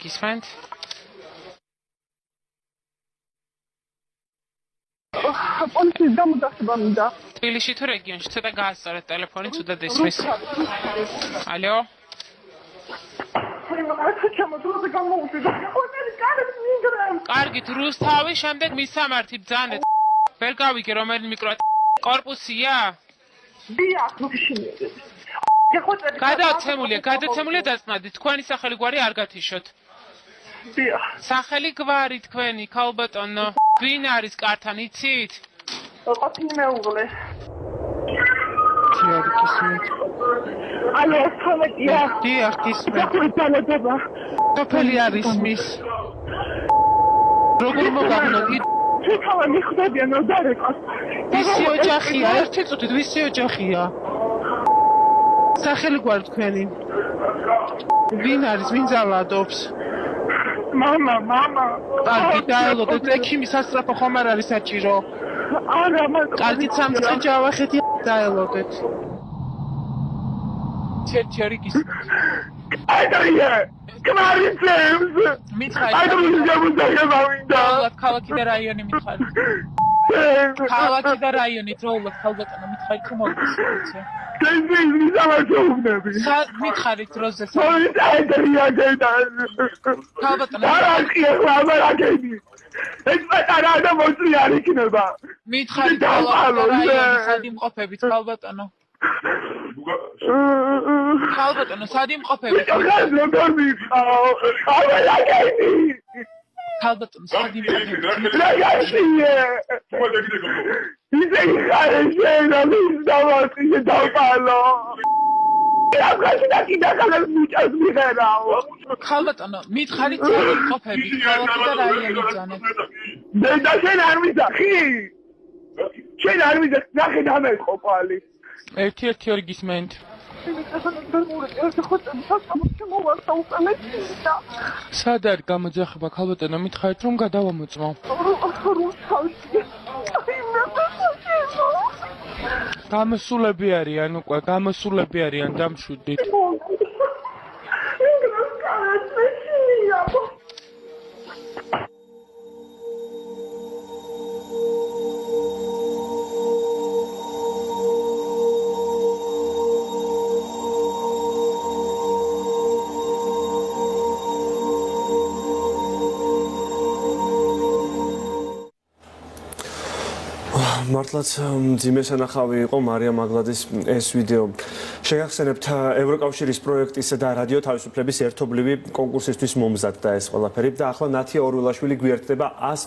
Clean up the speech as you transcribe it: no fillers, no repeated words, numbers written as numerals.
გისმენთ? პოლიციის გამოდახება მინდა. თბილისში თუ რეგიონში ცოტა გაასწორეთ ტელეფონი, თუდად ისმის. ალო? კარგით, რუსთავი, შემდეგ მისამართი ბძანეთ. ვერ გავიგე რომელი მიკრო კორპუსია? დიახ, გადაცემულია დაწნადით. თქვენი სახელი გვარი არ გათიშოთ. დიახ. სახელი გვარი თქვენი, ქალბატონო. ვინ არის კართან, იცით? ყოფილი მეუღლე. დიახ, გისმენთ. ალო, ხომეთია. დიახ, გისმენთ. დაწყდება. სოფელი არის მის. როგორ მოგაგნოთ? თვითონ მიხვდებიან რომ დარეკოს. ვისი ოჯახია? ერთი წუთით, ვისი ოჯახია? სახელი გვარი თქვენი. ვინ არის, ვინ ძალადობს? მამა. კარგი, დაელოდეთ, ექიმი სასწრაფო ხომ არ არის საჭირო? არა, მაგრამ კარგი, სამწყე ჯავახეთი დაელოდეთ. ჩერჩერი გისმენთ. აიდია. კმარიცებს. მითხარი. აიდრუს გამოდახება მინდა. ქალაქი და რაიონი მითხარი. ქალაქი და რაიონი დროულად ქალბატონო მითხარი თუ მოგწესო. ეს მისამართობნები. მითხარი დროზე. აიდია გედან. ქალბატონო არახია ლაბარაკები. ეს პატარა და მოწი არ იქნება. მითხარი რაიონი სად იმყოფებით ქალბატონო? ქალბატონო სად იმყოფებით? ხაზ როგორ მიყავ? ლაბარაკები. ქალბატონო სად იმყოფებით? ლაგაშია. ისე ხარეშენა მისდავატი დავყალო. აქაც მიწას მიღერაო. ქალბატონო მითხარი სად იმყოფებით? ქალაქი და რაიონი ბძანეთ. და შენ არ მიზახი? შენ არ მიზახი, ნახე დამეყოფალი. ერთი ორი გისმენთ. სად არის გამოძახება ქალბატონო მითხარით რომ გადავამოწმო. გამოსულები არიან უკვე, გამოსულები არიან დამშვიდით. მართლაც მძიმე სანახავი იყო მარია მაგლადის ეს ვიდეო. შეგახსენებთ ევროკავშირის პროექტის და რადიო თავისუფლების ერთობლივი კონკურსისთვის მომზადდა ეს ყველაფერი და ახლა ნათია ორვილაშვილი გვერდდება